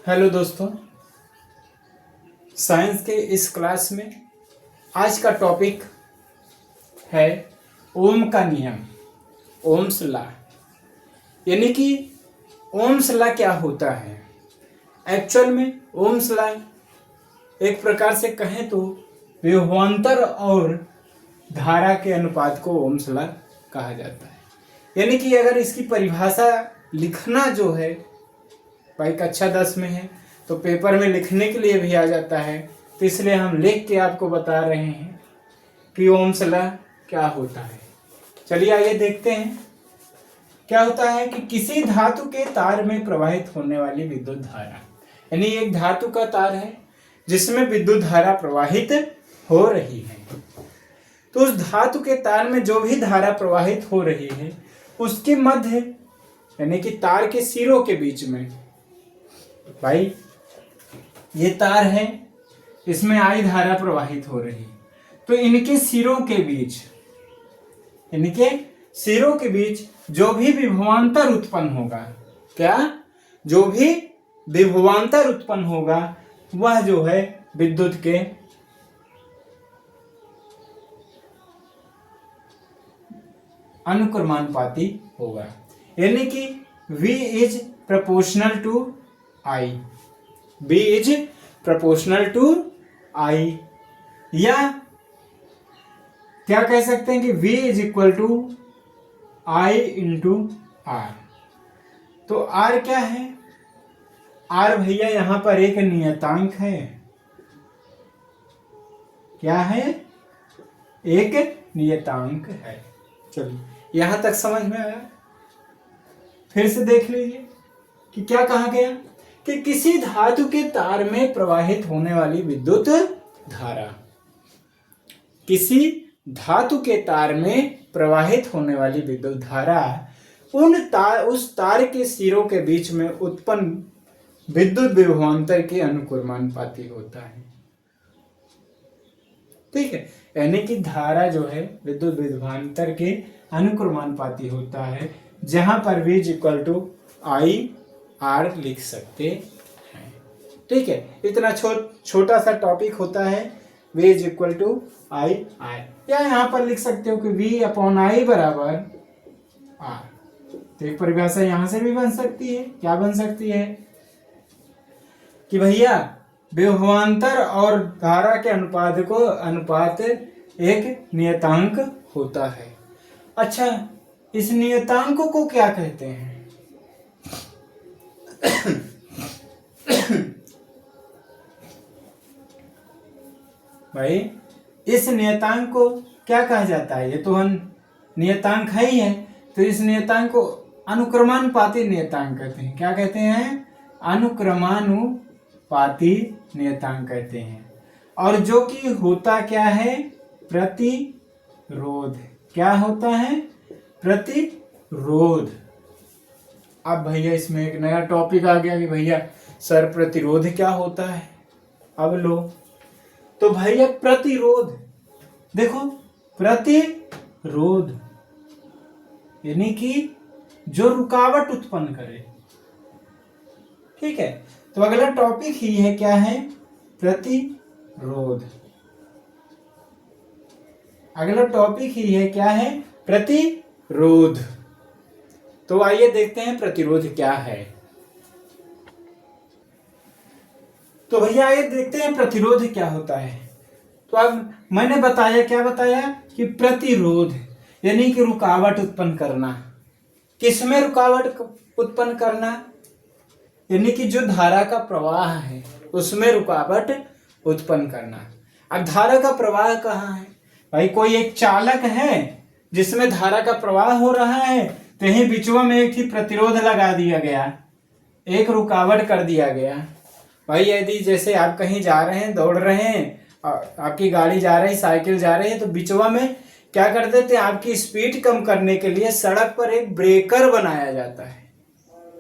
Hello दोस्तों, science के इस क्लास में आज का टॉपिक है ओम का नियम, ओम्स लॉ। यानी कि ओम्स लॉ क्या होता है। एक्चुअल में ओम्स लॉ एक प्रकार से कहें तो विभवांतर और धारा के अनुपात को ओम्स लॉ कहा जाता है। यानी कि अगर इसकी परिभाषा लिखना जो है भाई कक्षा 10 में है तो पेपर में लिखने के लिए भी आ जाता है, तो इसलिए हम लिख के आपको बता रहे हैं कि ओम्स लॉ क्या होता है। चलिए आइए देखते हैं क्या होता है कि किसी धातु के तार में प्रवाहित होने वाली विद्युत धारा, यानी एक धातु का तार है जिसमें विद्युत धारा प्रवाहित हो रही है, तो उस धातु के तार में जो भी धारा प्रवाहित हो रही है उसके मध्य यानी कि तार के सिरों के बीच में, भाई ये तार है, इसमें आई धारा प्रवाहित हो रही है, तो इनके सिरों के बीच, इनके सिरों के बीच जो भी विभवांतर उत्पन्न होगा, क्या जो भी विभवांतर उत्पन्न होगा वह जो है विद्युत के अनुक्रमानुपाती होगा। यानी कि V is proportional to I, B is proportional to I, या क्या कह सकते हैं कि V is equal to I into R। तो R क्या है? R भैया यहां पर एक नियतांक है। क्या है? एक नियतांक है। चलिए यहां तक समझ में आया। फिर से देख लीजिए कि क्या कहा गया कि किसी धातु के तार में प्रवाहित होने वाली विद्युत धारा, किसी धातु के तार में प्रवाहित होने वाली विद्युत धारा उस तार के सिरों के बीच में उत्पन्न विद्युत विभवांतर के अनुक्रमानुपाती होता है। ठीक है, यानी कि धारा जो है विद्युत विभवांतर के अनुक्रमानुपाती होता है, जहां पर V equal to I R लिख सकते हैं। ठीक है, इतना छोटा सा टॉपिक होता है V equal to I R, या यहां पर लिख सकते हो कि V अपॉन I बराबर R। तो एक परिभाषा यहां से भी बन सकती है। क्या बन सकती है कि भैया विभवांतर और धारा के अनुपात एक नियतांक होता है। अच्छा, इस नियतांक को क्या कहते हैं? भाई इस नियतांक को क्या कहा जाता है? ये तो हम नियतांक है ही है, तो इस नियतांक को अनुक्रमानुपाती नियतांक कहते हैं। क्या कहते हैं? अनुक्रमानुपाती नियतांक कहते हैं। और जो कि होता क्या है? प्रतिरोध। क्या होता है? प्रतिरोध। अब भैया इसमें एक नया टॉपिक आ गया कि भैया सर प्रतिरोध क्या होता है। अब लो, तो भैया प्रतिरोध, देखो प्रतिरोध यानी कि जो रुकावट उत्पन्न करे। ठीक है, तो अगला टॉपिक ही है, क्या है? प्रतिरोध। अगला टॉपिक ही है, क्या है? प्रतिरोध। तो आइए देखते हैं प्रतिरोध क्या है। तो भैया आइए देखते हैं प्रतिरोध क्या होता है। तो अब मैंने बताया, क्या बताया कि प्रतिरोध यानी कि रुकावट उत्पन्न करना। किसमें रुकावट उत्पन्न करना? यानी कि जो धारा का प्रवाह है उसमें रुकावट उत्पन्न करना। अब धारा का प्रवाह कहाँ है? भाई कोई एक चालक है जिसमें धारा का प्रवाह हो रहा है, तो यही बीचवा में एक ही प्रतिरोध लगा दिया गया, एक रुकावट कर दिया गया। भाई यदि जैसे आप कहीं जा रहे हैं, दौड़ रहे हैं, आपकी गाड़ी जा रही, साइकिल जा रही है, तो बीचवा में क्या कर देते हैं? आपकी स्पीड कम करने के लिए सड़क पर एक ब्रेकर बनाया जाता है।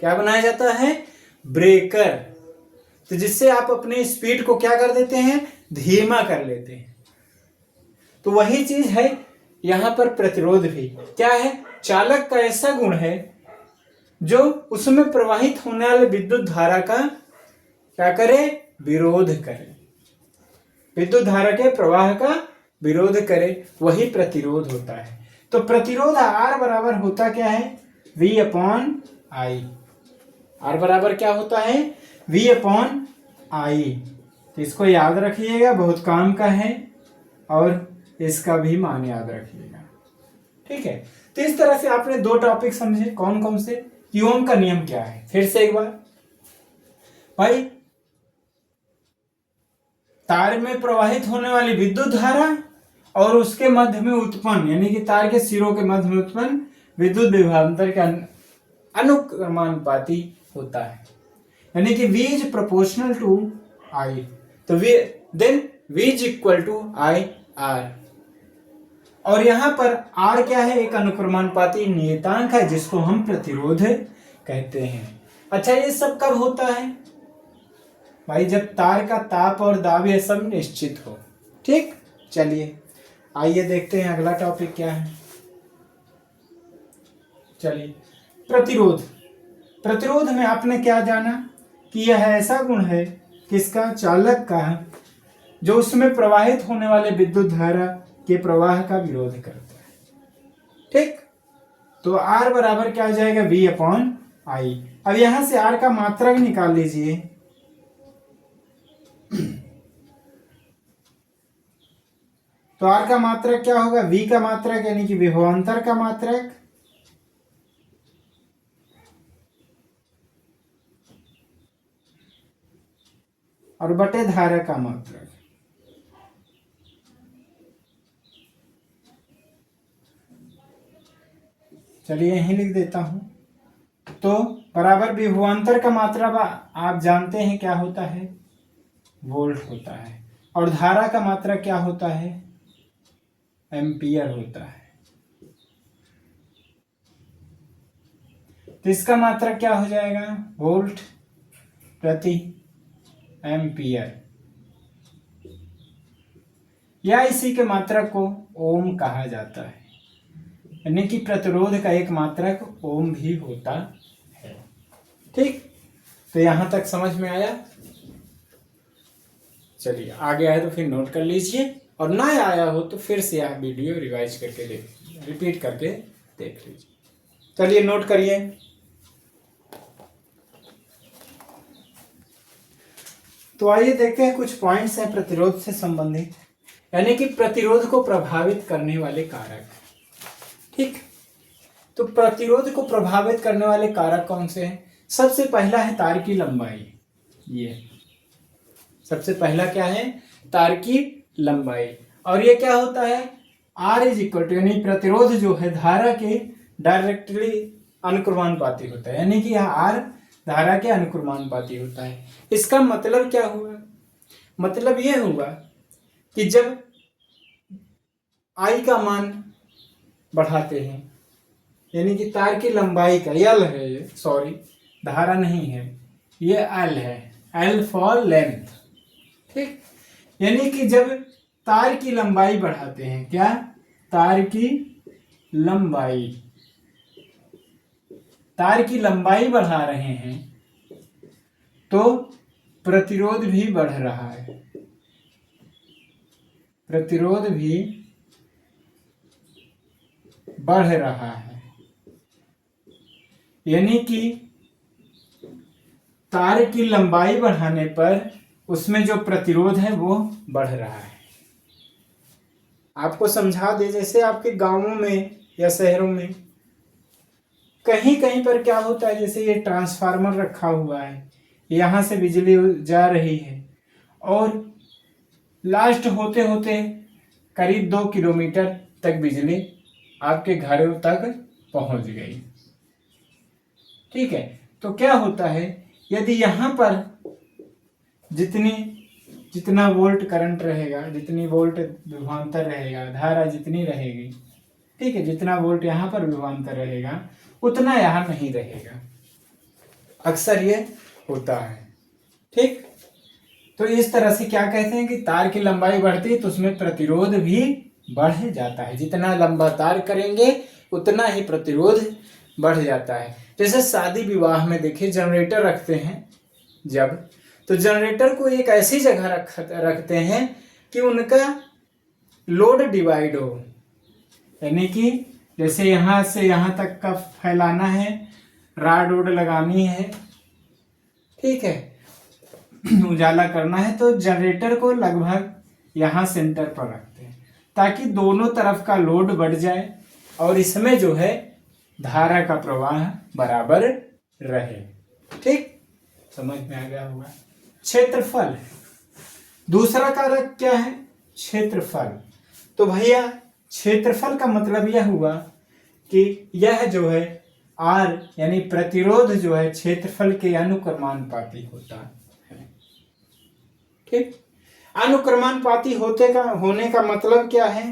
क्या बनाया जाता है? ब्रेकर। तो जिससे आप अपनी स्पीड को क्या कर देते हैं? धीमा कर लेते हैं। तो वही चीज है यहां पर प्रतिरोध भी। क्या है? चालक का ऐसा गुण है जो उसमें प्रवाहित होने वाले विद्युत धारा का क्या करे? विरोध करे। विद्युत धारा के प्रवाह का विरोध करे, वही प्रतिरोध होता है। तो प्रतिरोध R बराबर होता क्या है? V upon I। R बराबर क्या होता है? V upon I। तो इसको याद रखिएगा, बहुत काम का है, और इसका भी मान याद रखिएगा। ठीक है, तो इस तरह से आपने दो टॉपिक समझे। कौन कौन से? कि ओम का नियम क्या है। फिर से एक बार भाई, तार में प्रवाहित होने वाली विद्युत धारा और उसके मध्य में उत्पन्न, यानी कि तार के सिरों के मध्य में उत्पन्न विद्युत विभवांतर का अनुक्रमानुपाती होता है, यानी कि V is proportional to I। तो then V is equal to I R। और यहां पर R क्या है? एक अनुक्रमानुपाती नियतांक है, जिसको हम प्रतिरोध कहते हैं। अच्छा, ये सब कब होता है भाई? जब तार का ताप और दाब ये सब निश्चित हो। ठीक, चलिए आइए देखते हैं अगला टॉपिक क्या है। चलिए, प्रतिरोध। प्रतिरोध में आपने क्या जाना कि यह ऐसा गुण है किसका? चालक का, जो उसमें प्रवाहित होने वाले विद्युत धारा के प्रवाह का विरोध करता है। ठीक, तो R बराबर क्या आ जाएगा? V upon I। अब यहां से R का मात्रक निकाल लीजिए। तो R का मात्रक क्या होगा? V का मात्रक, यानी कि विभवांतर का मात्रक, और बटे धारा का मात्रक। चलिए यहीं लिख देता हूं। तो बराबर विभवांतर का मात्रा आप जानते हैं क्या होता है? वोल्ट होता है। और धारा का मात्रा क्या होता है? एम्पियर होता है। तो इसका मात्रा क्या हो जाएगा? वोल्ट प्रति एम्पियर, या इसी के मात्रक को ओम कहा जाता है, यानी कि प्रतिरोध का एक मात्रक ओम भी होता है। ठीक, तो यहां तक समझ में आया? चलिए आगे आए तो फिर नोट कर लीजिए, और ना आया हो तो फिर से आप वीडियो रिवाइज करके रिपीट करके देख लीजिए। चलिए नोट करिए। तो आइए देखते हैं कुछ पॉइंट्स हैं प्रतिरोध से संबंधित, यानी कि प्रतिरोध को प्रभावित करने वाले कारक। ठीक, तो प्रतिरोध को प्रभावित करने वाले कारक कौन से हैं? सबसे पहला है तार की लंबाई। ये सबसे पहला क्या है? तार की लंबाई। और ये क्या होता है? R इज इक्वल टू, यानी प्रतिरोध जो है धारा के डायरेक्टली अनुक्रमानुपाती होता है, यानी कि यह R धारा के अनुक्रमानुपाती होता है। इसका मतलब क्या हुआ? मतलब यह हुआ कि जब I का मान बढ़ाते हैं, यानी कि तार की लंबाई का, L है ये, सॉरी धारा नहीं है, ये L है, L फॉर लेंथ। ठीक, यानी कि जब तार की लंबाई बढ़ाते हैं, क्या? तार की लंबाई, तार की लंबाई बढ़ा रहे हैं तो प्रतिरोध भी बढ़ रहा है, प्रतिरोध भी बढ़ रहा है, यानी कि तार की लंबाई बढ़ाने पर उसमें जो प्रतिरोध है वो बढ़ रहा है। आपको समझा दे, जैसे आपके गांवों में या शहरों में कहीं कहीं पर क्या होता है, जैसे ये ट्रांसफार्मर रखा हुआ है, यहां से बिजली जा रही है और लास्ट होते होते करीब 2 किलोमीटर तक बिजली आपके घरों तक पहुंच गई। ठीक है, तो क्या होता है, यदि यहां पर जितना वोल्ट करंट रहेगा, जितनी वोल्ट विभवांतर रहेगा, धारा जितनी रहेगी, ठीक है, जितना वोल्ट यहाँ पर विभवांतर रहेगा उतना यहाँ नहीं रहेगा। अक्सर ये होता है। ठीक, तो इस तरह से क्या कहते हैं कि तार की लंबाई बढ़ती है तो उसमें प्रतिरोध भी बढ़ जाता है। जितना लंबा तार करेंगे उतना ही प्रतिरोध बढ़ जाता है। जैसे शादी विवाह में देखिए जनरेटर रखते हैं जब, तो जनरेटर को एक ऐसी जगह रखते हैं कि उनका लोड डिवाइड हो, यानी कि जैसे यहाँ से यहाँ तक का फैलाना है, राड वोड लगानी है, ठीक है, उजाला करना है, तो जनरेटर को लगभग यहाँ सेंटर पर रखते हैं ताकि दोनों तरफ का लोड बढ़ जाए और इसमें जो है धारा का प्रवाह बराबर रहे। ठीक, समझ में आ गया होगा। क्षेत्रफल, दूसरा कारक क्या है? क्षेत्रफल। तो भैया क्षेत्रफल का मतलब यह हुआ कि यह जो है R यानी प्रतिरोध जो है क्षेत्रफल के अनुक्रमानुपाती होता है। ठीक, अनुक्रमानुपाती होने का मतलब क्या है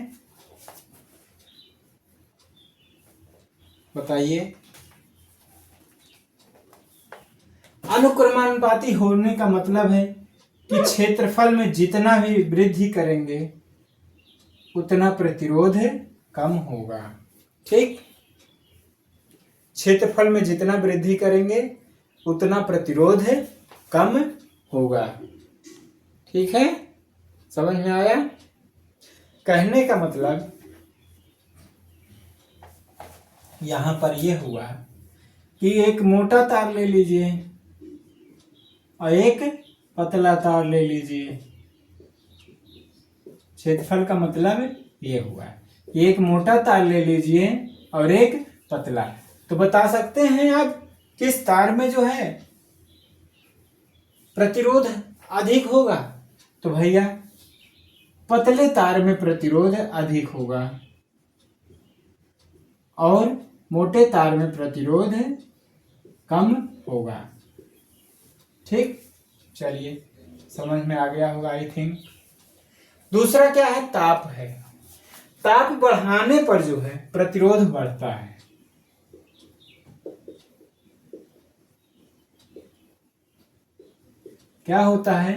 बताइए? अनुक्रमानुपाती होने का मतलब है कि क्षेत्रफल में जितना भी वृद्धि करेंगे उतना प्रतिरोध कम होगा। ठीक, क्षेत्रफल में जितना वृद्धि करेंगे उतना प्रतिरोध कम होगा। ठीक है, समझ में आया? कहने का मतलब यहां पर यह हुआ कि एक मोटा तार ले लीजिए और एक पतला तार ले लीजिए। क्षेत्रफल का मतलब ये हुआ कि एक मोटा तार ले लीजिए और एक पतला। तो बता सकते हैं आप किस तार में जो है प्रतिरोध अधिक होगा? तो भैया पतले तार में प्रतिरोध अधिक होगा और मोटे तार में प्रतिरोध कम होगा। ठीक, चलिए समझ में आ गया होगा आई थिंक। दूसरा क्या है? ताप है। ताप बढ़ाने पर जो है प्रतिरोध बढ़ता है। क्या होता है?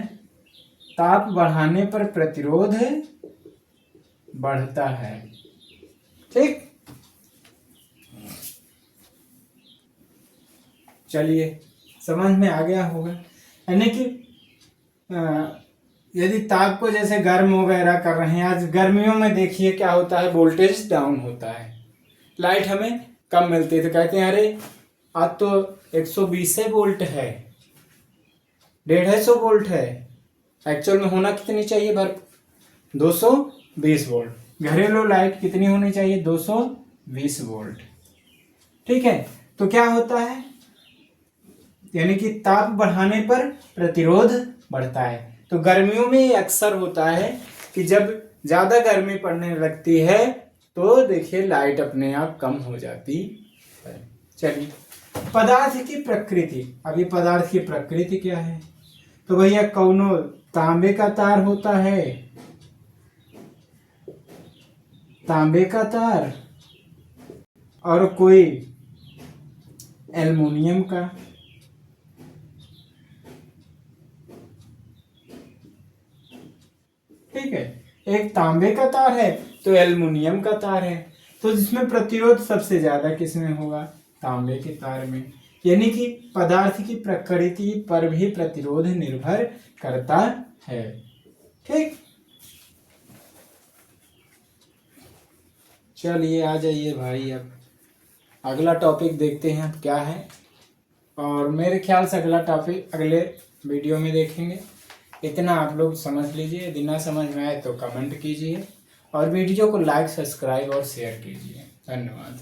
ताप बढ़ाने पर प्रतिरोध बढ़ता है। ठीक, चलिए समझ में आ गया होगा। यानी कि यदि ताप को जैसे गर्म वगैरह कर रहे हैं, आज गर्मियों में देखिए क्या होता है, वोल्टेज डाउन होता है, लाइट हमें कम मिलती है, तो कहते हैं अरे आज तो 120 वोल्ट है, 150 वोल्ट है। एक्चुअल में होना कितनी चाहिए? 220 वोल्ट। घरेलू लाइट कितनी होनी चाहिए? 220 वोल्ट। ठीक है, तो क्या होता है, यानी कि ताप बढ़ाने पर प्रतिरोध बढ़ता है। तो गर्मियों में ये अक्सर होता है कि जब ज्यादा गर्मी पड़ने लगती है तो देखिए लाइट अपने आप कम हो जाती है। चलिए, पदार्थ की प्रकृति। अभी पदार्थ की प्रकृति क्या है? तो भैया कौनो तांबे का तार होता है, तांबे का तार, और कोई एल्युमिनियम का। ठीक है, एक तांबे का तार है तो एल्युमिनियम का तार है, तो जिसमें प्रतिरोध सबसे ज्यादा किसमें होगा? तांबे के तार में। यानी कि पदार्थ की प्रकृति पर भी प्रतिरोध निर्भर करता है। ठीक, चलिए आ जाइए भाई, अब अगला टॉपिक देखते हैं अब क्या है, और मेरे ख्याल से अगला टॉपिक अगले वीडियो में देखेंगे। इतना आप लोग समझ लीजिए, यदि ना समझ में आए तो कमेंट कीजिए और वीडियो को लाइक, सब्सक्राइब और शेयर कीजिए। धन्यवाद।